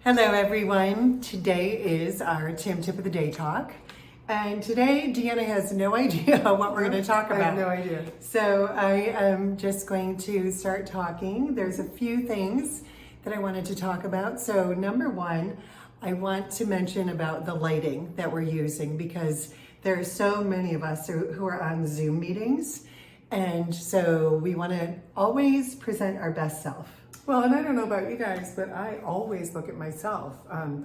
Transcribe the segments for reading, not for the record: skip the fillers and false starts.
Hello everyone. Today is our Tim Tip of the Day talk. And today Deanna has no idea what we're going to talk about. I have no idea. So I am just going to start talking. There's a few things that I wanted to talk about. So number one, I want to mention about the lighting that we're using because there are so many of us who are on Zoom meetings. And so we want to always present our best self. Well, and I don't know about you guys, but I always look at myself on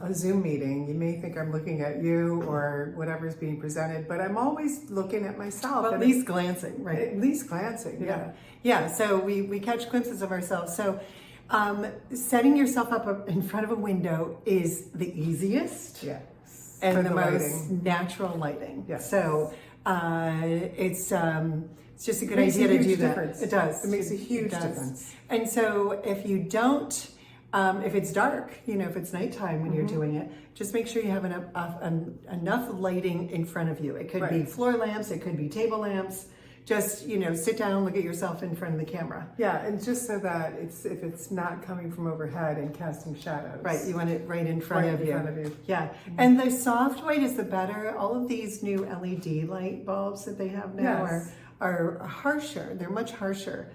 a Zoom meeting. You may think I'm looking at you or whatever's being presented, but I'm always looking at myself. Well, at least glancing, right? At least glancing, yeah. Yeah, so we catch glimpses of ourselves. So setting yourself up in front of a window is the easiest and the most natural lighting. Yes. So it's just a good idea to do that. It does. It makes a huge difference. And so if you don't, if it's dark, if it's nighttime when you're doing it, just make sure you have enough lighting in front of you. It could be floor lamps, it could be table lamps. Just, sit down, look at yourself in front of the camera. Yeah, and just so that if it's not coming from overhead and casting shadows. Right, you want it right in front of you. Yeah, Mm-hmm. and the soft white is the better. All of these new LED light bulbs that they have now are harsher. They're much harsher.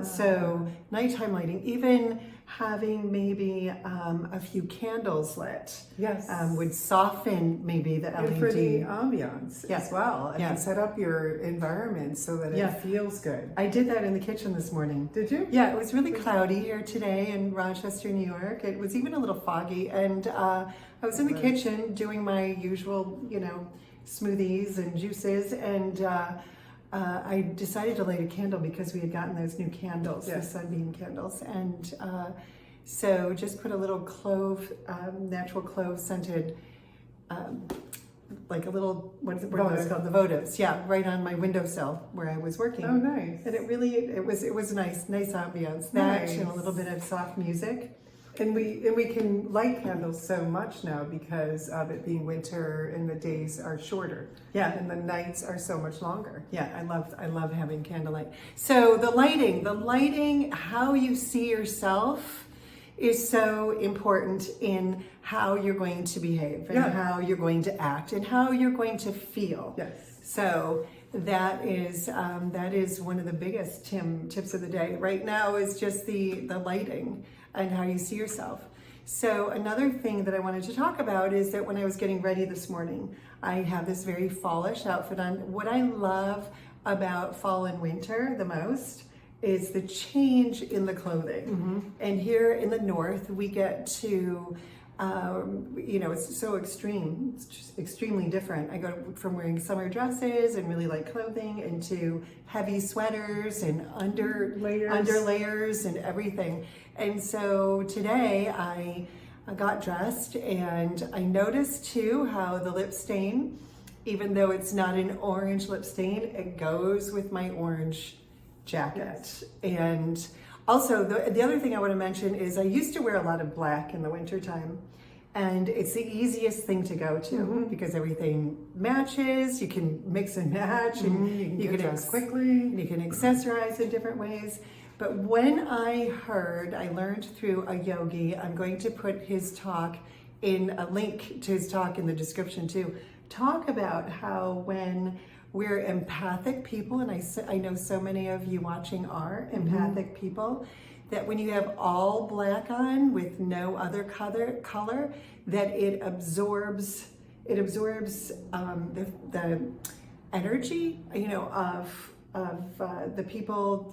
So nighttime lighting, even having maybe a few candles lit, would soften maybe the LED. And for the ambiance as well. And set up your environment so that it feels good. I did that in the kitchen this morning. Did you? Yeah, it was really cloudy here today in Rochester, New York. It was even a little foggy, and I was in the kitchen doing my usual, smoothies and juices, and I decided to light a candle because we had gotten those new candles, the Sunbeam candles, and so just put a little clove, natural clove scented, like a little, what are those called? The votives, right on my windowsill where I was working. Oh, nice. And it was nice ambiance. That and a little bit of soft music. And we can light candles so much now because of it being winter and the days are shorter. Yeah. And the nights are so much longer. Yeah, I love having candlelight. So the lighting, how you see yourself is so important in how you're going to behave and how you're going to act and how you're going to feel. Yes. So that is one of the biggest tips of the day right now is just the lighting and how you see yourself. So another thing that I wanted to talk about is that when I was getting ready this morning, I have this very fallish outfit on. What I love about fall and winter the most is the change in the clothing. And here in the north, we get to it's so extreme. It's just extremely different. I go from wearing summer dresses and really light clothing into heavy sweaters and under layers and everything. And so today I got dressed and I noticed too how the lip stain, even though it's not an orange lip stain, it goes with my orange jacket. And also, the other thing I want to mention is I used to wear a lot of black in the wintertime, and it's the easiest thing to go to because everything matches. You can mix and match, and you can dress quickly, and you can accessorize in different ways. But when I learned through a yogi, I'm going to put his talk in a link to his talk in the description too. Talk about how when we're empathic people, and I know so many of you watching are empathic people, that when you have all black on with no other color, that it absorbs the energy, of the people,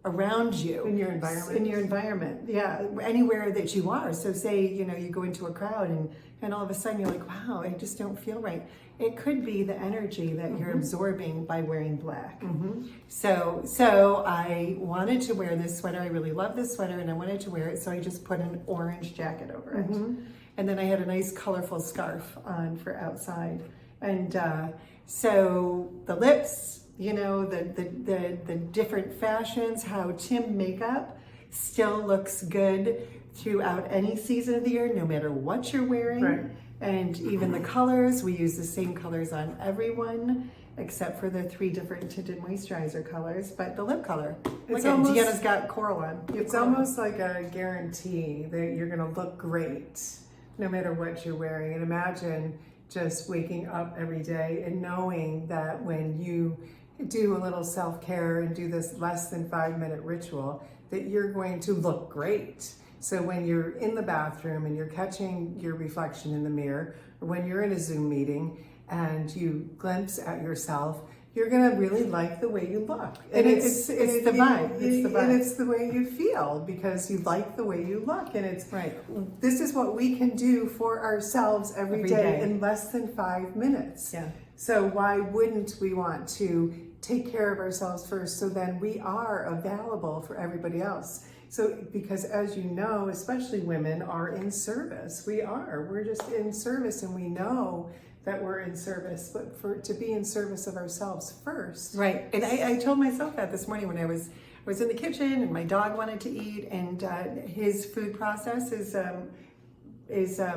around you. In your environment. Yeah, anywhere that you are. So say, you go into a crowd and all of a sudden you're like, wow, I just don't feel right. It could be the energy that you're absorbing by wearing black. So I wanted to wear this sweater. I really love this sweater and I wanted to wear it. So I just put an orange jacket over it. And then I had a nice colorful scarf on for outside. And so the lips, the different fashions, how Tim makeup still looks good throughout any season of the year, no matter what you're wearing. Right. And even the colors, we use the same colors on everyone. except for the 3 different tinted moisturizer colors. But the lip color, It's look at almost- Deanna's got coral on. You have It's coral. almost like a guarantee that you're going to look great no matter what you're wearing. And imagine just waking up every day and knowing that when you do a little self-care and do this less than 5-minute ritual, that you're going to look great. So when you're in the bathroom and you're catching your reflection in the mirror, or when you're in a Zoom meeting and you glimpse at yourself, you're gonna really like the way you look. And it's the vibe. It's the vibe. And it's the way you feel because you like the way you look. And it's Right. This is what we can do for ourselves every Every day day. in less than 5 minutes. Yeah. So why wouldn't we want to take care of ourselves first so then we are available for everybody else? So because as you know, especially women are in service. We're just in service and we know that we're in service, but to be in service of ourselves first. Right. And I told myself that this morning when I was in the kitchen and my dog wanted to eat, and his food process is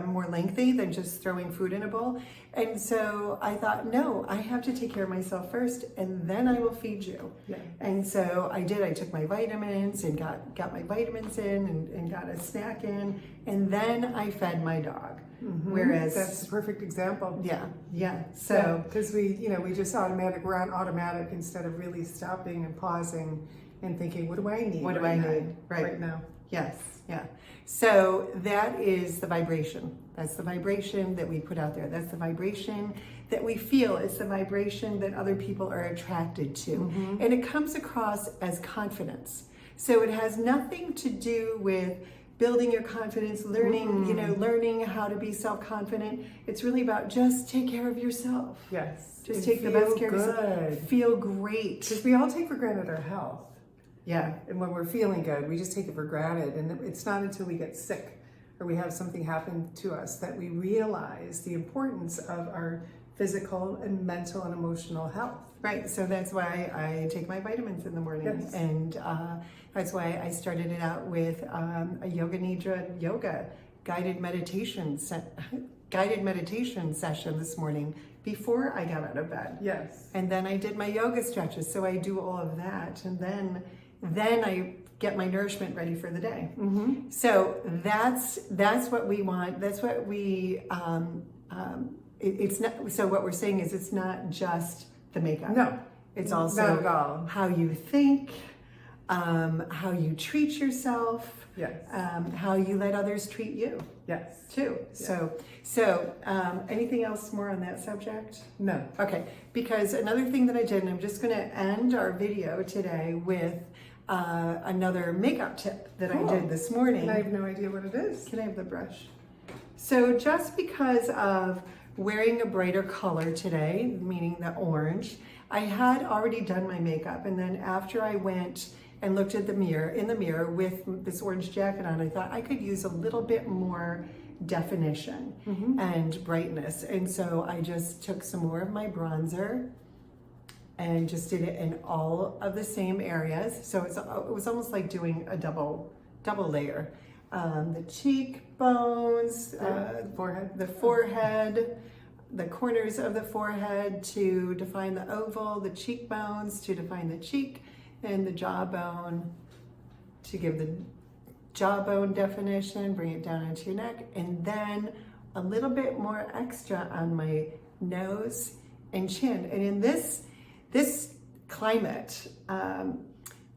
more lengthy than just throwing food in a bowl. And so I thought, no, I have to take care of myself first and then I will feed you. Yeah. And so I did. I took my vitamins and got my vitamins in and got a snack in, and then I fed my dog. Whereas That's a perfect example. yeah. So because we just we're on automatic instead of really stopping and pausing and thinking, what do I need? What do I need? right now? yes, yeah. So that is the vibration. That's the vibration that we put out there. That's the vibration that we feel. It's the vibration that other people are attracted to. And it comes across as confidence. So it has nothing to do with building your confidence, learning how to be self-confident. It's really about just take care of yourself. Yes. Just And take the feel best care of yourself. good. Feel great. Because we all take for granted our health. Yeah. And when we're feeling good, we just take it for granted. And it's not until we get sick or we have something happen to us that we realize the importance of our physical and mental and emotional health. Right, so that's why I take my vitamins in the morning, Yes. and that's why I started it out with a Yoga Nidra yoga guided meditation session this morning before I got out of bed. Yes. And then I did my yoga stretches, so I do all of that, and then I get my nourishment ready for the day. So that's what we want. That's what we. It's not. So what we're saying is, it's not just the makeup. No, It's not also at all. how you think, how you treat yourself, Yes. how you let others treat you Yes. too. So anything else more on that subject? No. Okay, because another thing that I did, and I'm just going to end our video today with another makeup tip that Cool. I did this morning. And I have no idea what it is. Can I have the brush? So just because of wearing a brighter color today, meaning the orange, I had already done my makeup, and then after I went and looked at in the mirror with this orange jacket on, I thought I could use a little bit more definition and brightness. And so I just took some more of my bronzer and just did it in all of the same areas. So it was almost like doing a double layer. The cheekbones, Forehead. the forehead, the corners of the forehead to define the oval, the cheekbones to define the cheek, and the jawbone to give the jawbone definition, bring it down into your neck, and then a little bit more extra on my nose and chin. And in this climate,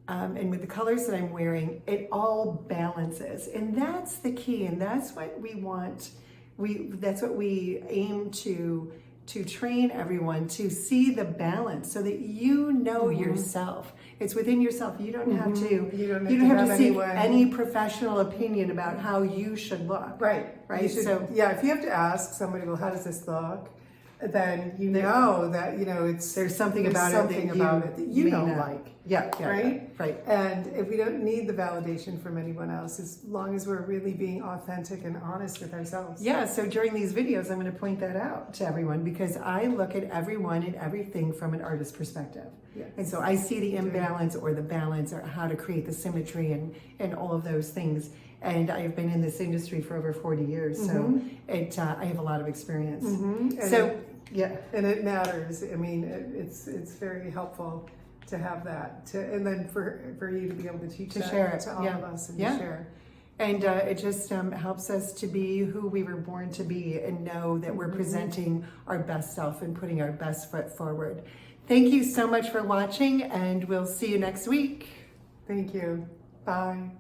and with the colors that I'm wearing, it all balances. And that's the key, and that's what we want. That's what we aim to train everyone to see the balance so that you know yourself. It's within yourself. You don't have to You don't have to seek anyone- any professional opinion about how you should look. Right. Right, You should, so- if you have to ask somebody, well, how does this look? Then you know that it's There's something there's about something it about that it that you may don't not- like. Yeah, Right? right. And if we don't need the validation from anyone else, as long as we're really being authentic and honest with ourselves. Yeah, so during these videos, I'm going to point that out to everyone because I look at everyone and everything from an artist's perspective. Yes. And so I see the imbalance or the balance or how to create the symmetry and all of those things. And I've been in this industry for over 40 years, so I have a lot of experience. And So Yeah. And it matters. I mean, it's very helpful to have that, and then for you to be able to teach To that share it, to all yeah. of us and Yeah. to share. And it just helps us to be who we were born to be and know that we're presenting our best self and putting our best foot forward. Thank you so much for watching, and we'll see you next week. Thank you. Bye.